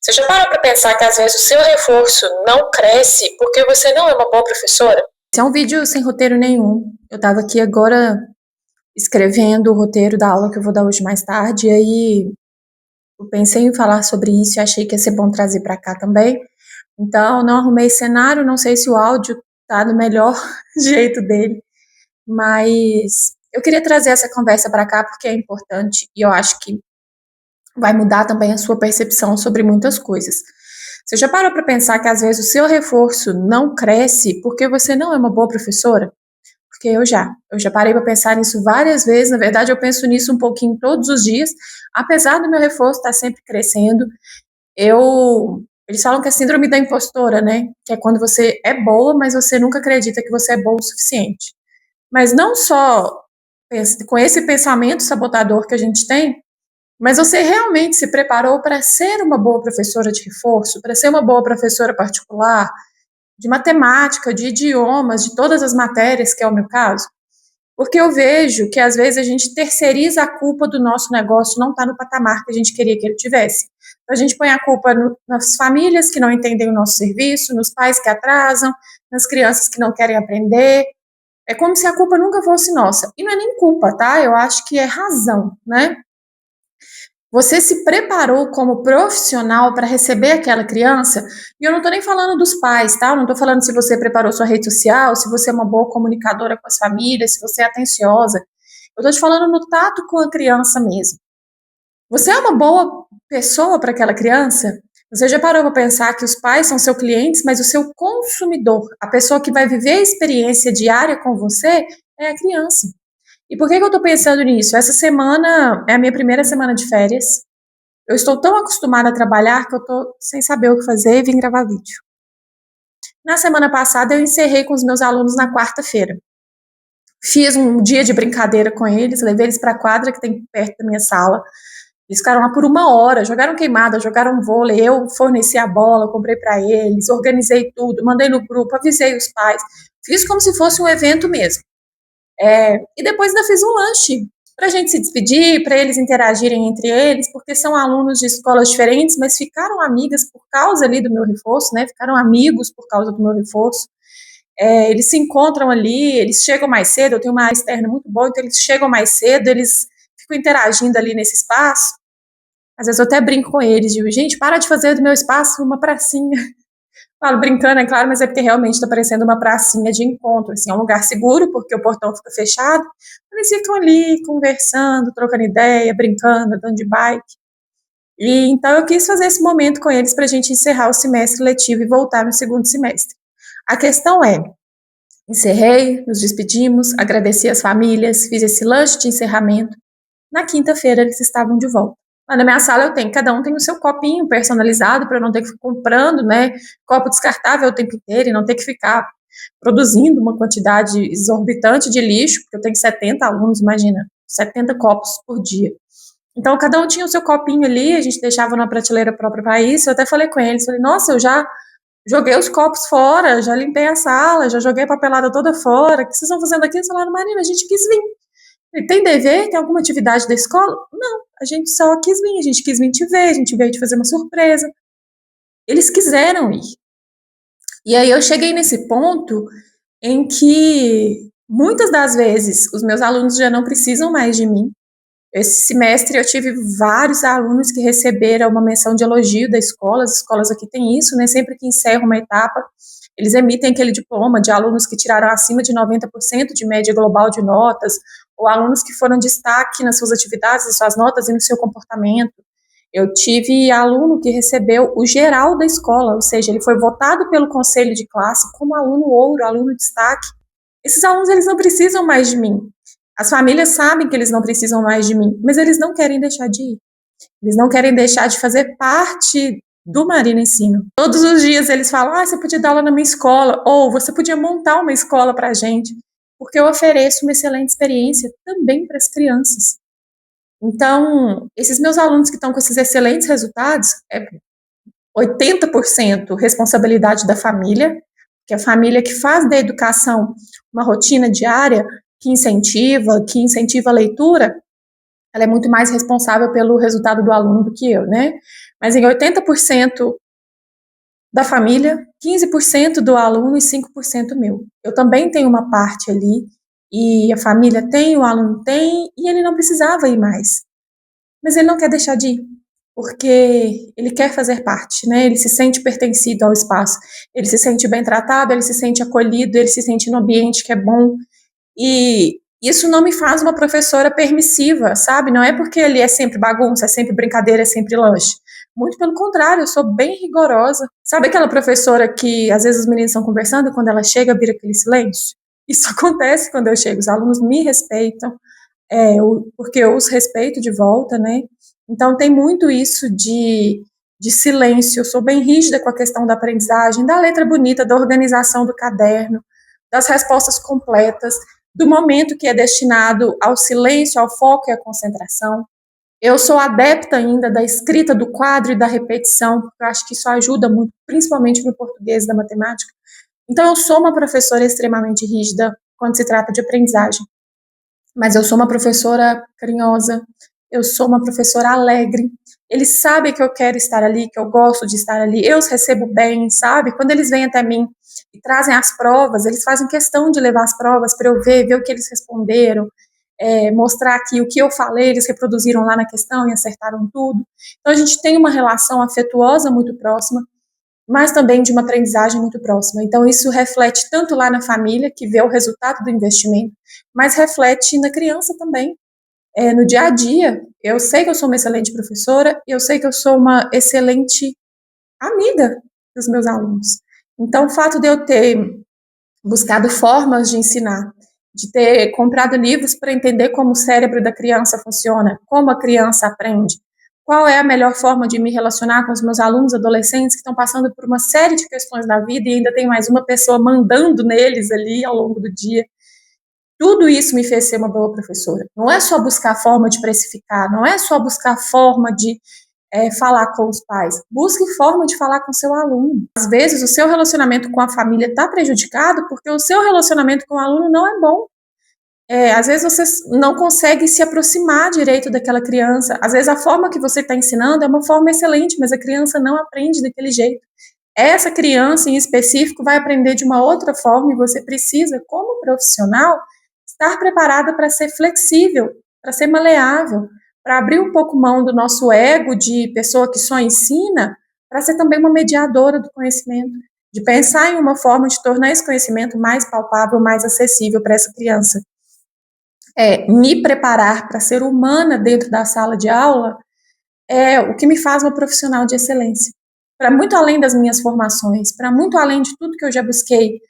Você já parou para pensar que às vezes o seu reforço não cresce porque você não é uma boa professora? Esse é um vídeo sem roteiro nenhum. Eu estava aqui agora escrevendo o roteiro da aula que eu vou dar hoje mais tarde, e aí eu pensei em falar sobre isso e achei que ia ser bom trazer para cá também. Então, não arrumei cenário, não sei se o áudio tá no melhor jeito dele, mas eu queria trazer essa conversa para cá porque é importante e eu acho que vai mudar também a sua percepção sobre muitas coisas. Você já parou para pensar que às vezes o seu reforço não cresce porque você não é uma boa professora? Porque eu já parei para pensar nisso várias vezes, na verdade eu penso nisso um pouquinho todos os dias, apesar do meu reforço estar sempre crescendo, eles falam que é síndrome da impostora, né, que é quando você é boa, mas você nunca acredita que você é boa o suficiente. Mas não só com esse pensamento sabotador que a gente tem, mas você realmente se preparou para ser uma boa professora de reforço, para ser uma boa professora particular, de matemática, de idiomas, de todas as matérias, que é o meu caso? Porque eu vejo que às vezes a gente terceiriza a culpa do nosso negócio não estar no patamar que a gente queria que ele tivesse. Então, a gente põe a culpa nas famílias que não entendem o nosso serviço, nos pais que atrasam, nas crianças que não querem aprender. É como se a culpa nunca fosse nossa. E não é nem culpa, tá? Eu acho que é razão, né? Você se preparou como profissional para receber aquela criança? E eu não estou nem falando dos pais, tá? Eu não estou falando se você preparou sua rede social, se você é uma boa comunicadora com as famílias, se você é atenciosa. Eu estou te falando no tato com a criança mesmo. Você é uma boa pessoa para aquela criança? Você já parou para pensar que os pais são seus clientes, mas o seu consumidor, a pessoa que vai viver a experiência diária com você, é a criança. E por que eu estou pensando nisso? Essa semana é a minha primeira semana de férias. Eu estou tão acostumada a trabalhar que eu estou sem saber o que fazer e vim gravar vídeo. Na semana passada, eu encerrei com os meus alunos na quarta-feira. Fiz um dia de brincadeira com eles, levei eles para a quadra que tem perto da minha sala. Eles ficaram lá por 1 hora, jogaram queimada, jogaram vôlei, eu forneci a bola, comprei para eles, organizei tudo, mandei no grupo, avisei os pais. Fiz como se fosse um evento mesmo. E depois ainda fiz um lanche para a gente se despedir, para eles interagirem entre eles, porque são alunos de escolas diferentes, mas ficaram amigas por causa ali do meu reforço, né? Ficaram amigos por causa do meu reforço. Eles se encontram ali, eles chegam mais cedo, eu tenho uma área externa muito boa, então eles chegam mais cedo, eles ficam interagindo ali nesse espaço. Às vezes eu até brinco com eles, digo, gente, para de fazer do meu espaço uma pracinha. Falo brincando, é claro, mas é porque realmente está parecendo uma pracinha de encontro, assim, é um lugar seguro, porque o portão fica fechado, eles ficam ali conversando, trocando ideia, brincando, andando de bike. E então eu quis fazer esse momento com eles para a gente encerrar o semestre letivo e voltar no segundo semestre. A questão é, encerrei, nos despedimos, agradeci as famílias, fiz esse lanche de encerramento. Na quinta-feira eles estavam de volta. Lá na minha sala cada um tem o seu copinho personalizado para eu não ter que ficar comprando, né, copo descartável o tempo inteiro e não ter que ficar produzindo uma quantidade exorbitante de lixo, porque eu tenho 70 alunos, imagina, 70 copos por dia. Então, cada um tinha o seu copinho ali, a gente deixava numa prateleira própria para isso. Eu até falei com eles, falei, nossa, eu já joguei os copos fora, já limpei a sala, já joguei a papelada toda fora, o que vocês estão fazendo aqui? Eles falaram, Marina, a gente quis vir. Tem dever? Tem alguma atividade da escola? Não, a gente só quis vir, a gente quis vir te ver, a gente veio te fazer uma surpresa. Eles quiseram ir. E aí eu cheguei nesse ponto em que, muitas das vezes, os meus alunos já não precisam mais de mim. Esse semestre eu tive vários alunos que receberam uma menção de elogio da escola, as escolas aqui têm isso, né? Sempre que encerram uma etapa, eles emitem aquele diploma de alunos que tiraram acima de 90% de média global de notas, ou alunos que foram destaque nas suas atividades, nas suas notas e no seu comportamento. Eu tive aluno que recebeu o geral da escola, ou seja, ele foi votado pelo conselho de classe como aluno ouro, aluno destaque. Esses alunos, eles não precisam mais de mim. As famílias sabem que eles não precisam mais de mim, mas eles não querem deixar de ir. Eles não querem deixar de fazer parte do Marina Ensino. Todos os dias eles falam, você podia dar aula na minha escola, ou você podia montar uma escola para a gente, porque eu ofereço uma excelente experiência também para as crianças. Então, esses meus alunos que estão com esses excelentes resultados, 80% responsabilidade da família, que é a família que faz da educação uma rotina diária, que incentiva a leitura, ela é muito mais responsável pelo resultado do aluno do que eu, né? Mas em 80% da família, 15% do aluno e 5% meu. Eu também tenho uma parte ali, e a família tem, o aluno tem, e ele não precisava ir mais. Mas ele não quer deixar de ir, porque ele quer fazer parte, né? Ele se sente pertencido ao espaço, ele se sente bem tratado, ele se sente acolhido, ele se sente no ambiente que é bom, e isso não me faz uma professora permissiva, sabe? Não é porque ele é sempre bagunça, é sempre brincadeira, é sempre lanche. Muito pelo contrário, eu sou bem rigorosa. Sabe aquela professora que às vezes os meninos estão conversando e quando ela chega vira aquele silêncio? Isso acontece quando eu chego, os alunos me respeitam, porque eu os respeito de volta, né? Então tem muito isso de silêncio. Eu sou bem rígida com a questão da aprendizagem, da letra bonita, da organização do caderno, das respostas completas, do momento que é destinado ao silêncio, ao foco e à concentração. Eu sou adepta ainda da escrita do quadro e da repetição, porque eu acho que isso ajuda muito, principalmente no português e da matemática. Então, eu sou uma professora extremamente rígida quando se trata de aprendizagem, mas eu sou uma professora carinhosa, eu sou uma professora alegre. Eles sabem que eu quero estar ali, que eu gosto de estar ali, eu os recebo bem, sabe? Quando eles vêm até mim e trazem as provas, eles fazem questão de levar as provas para eu ver o que eles responderam, mostrar que o que eu falei, eles reproduziram lá na questão e acertaram tudo. Então, a gente tem uma relação afetuosa muito próxima, mas também de uma aprendizagem muito próxima. Então, isso reflete tanto lá na família, que vê o resultado do investimento, mas reflete na criança também. No dia a dia, eu sei que eu sou uma excelente professora, eu sei que eu sou uma excelente amiga dos meus alunos. Então, o fato de eu ter buscado formas de ensinar, de ter comprado livros para entender como o cérebro da criança funciona, como a criança aprende, qual é a melhor forma de me relacionar com os meus alunos adolescentes que estão passando por uma série de questões na vida e ainda tem mais uma pessoa mandando neles ali ao longo do dia. Tudo isso me fez ser uma boa professora. Não é só buscar forma de precificar, não é só buscar forma de falar com os pais. Busque forma de falar com seu aluno. Às vezes, o seu relacionamento com a família está prejudicado porque o seu relacionamento com o aluno não é bom. Às vezes, você não consegue se aproximar direito daquela criança. Às vezes, a forma que você está ensinando é uma forma excelente, mas a criança não aprende daquele jeito. Essa criança, em específico, vai aprender de uma outra forma e você precisa, como profissional, estar preparada para ser flexível, para ser maleável, para abrir um pouco mão do nosso ego de pessoa que só ensina, para ser também uma mediadora do conhecimento, de pensar em uma forma de tornar esse conhecimento mais palpável, mais acessível para essa criança. Me preparar para ser humana dentro da sala de aula é o que me faz uma profissional de excelência. Para muito além das minhas formações, para muito além de tudo que eu já busquei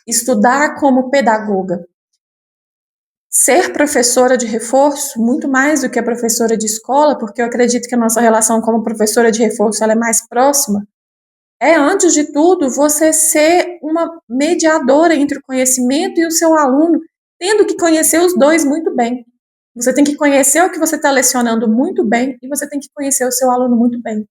estudar como pedagoga. Ser professora de reforço, muito mais do que a professora de escola, porque eu acredito que a nossa relação como professora de reforço ela é mais próxima, antes de tudo, você ser uma mediadora entre o conhecimento e o seu aluno, tendo que conhecer os dois muito bem. Você tem que conhecer o que você está lecionando muito bem e você tem que conhecer o seu aluno muito bem.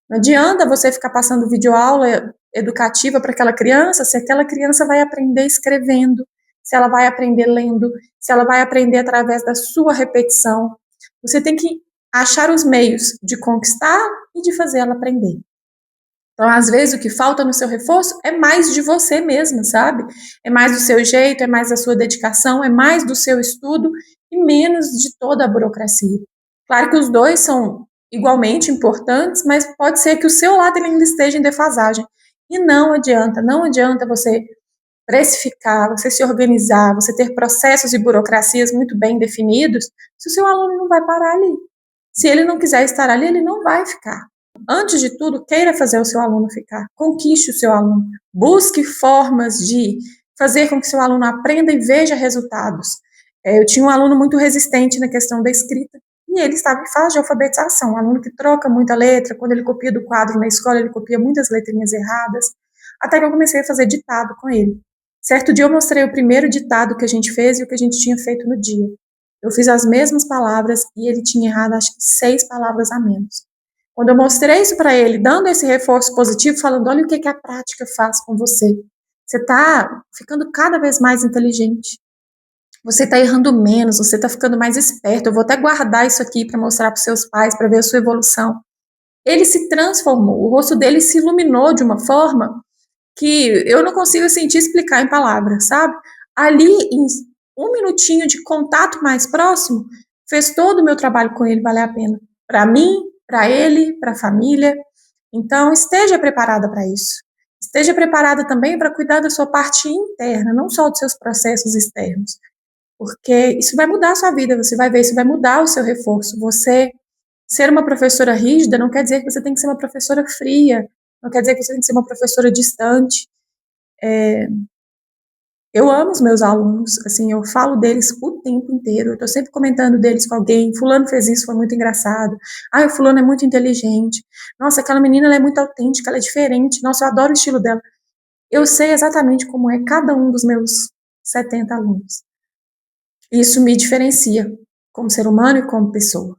Não adianta você ficar passando videoaula educativa para aquela criança se aquela criança vai aprender escrevendo, se ela vai aprender lendo, se ela vai aprender através da sua repetição. Você tem que achar os meios de conquistar e de fazer ela aprender. Então, às vezes, o que falta no seu reforço é mais de você mesma, sabe? É mais do seu jeito, é mais da sua dedicação, é mais do seu estudo e menos de toda a burocracia. Claro que os dois são igualmente importantes, mas pode ser que o seu lado ele ainda esteja em defasagem. E não adianta você precificar, você se organizar, você ter processos e burocracias muito bem definidos, se o seu aluno não vai parar ali. Se ele não quiser estar ali, ele não vai ficar. Antes de tudo, queira fazer o seu aluno ficar, conquiste o seu aluno, busque formas de fazer com que seu aluno aprenda e veja resultados. Eu tinha um aluno muito resistente na questão da escrita, e ele estava em fase de alfabetização, um aluno que troca muita letra, quando ele copia do quadro na escola, ele copia muitas letrinhas erradas, até que eu comecei a fazer ditado com ele. Certo dia eu mostrei o primeiro ditado que a gente fez e o que a gente tinha feito no dia. Eu fiz as mesmas palavras e ele tinha errado, acho que 6 palavras a menos. Quando eu mostrei isso para ele, dando esse reforço positivo, falando, olha o que a prática faz com você. Você está ficando cada vez mais inteligente. você está errando menos, você está ficando mais esperto, eu vou até guardar isso aqui para mostrar para os seus pais, para ver a sua evolução. Ele se transformou, o rosto dele se iluminou de uma forma que eu não consigo sentir explicar em palavras, sabe? Ali, em um minutinho de contato mais próximo, fez todo o meu trabalho com ele valer a pena. Para mim, para ele, para a família. Então, esteja preparada para isso. Esteja preparada também para cuidar da sua parte interna, não só dos seus processos externos. Porque isso vai mudar a sua vida, você vai ver, isso vai mudar o seu reforço. Você ser uma professora rígida não quer dizer que você tem que ser uma professora fria, não quer dizer que você tem que ser uma professora distante. Eu amo os meus alunos, assim, eu falo deles o tempo inteiro, eu tô sempre comentando deles com alguém, fulano fez isso, foi muito engraçado, o fulano é muito inteligente, nossa, aquela menina ela é muito autêntica, ela é diferente, nossa, eu adoro o estilo dela. Eu sei exatamente como é cada um dos meus 70 alunos. Isso me diferencia como ser humano e como pessoa.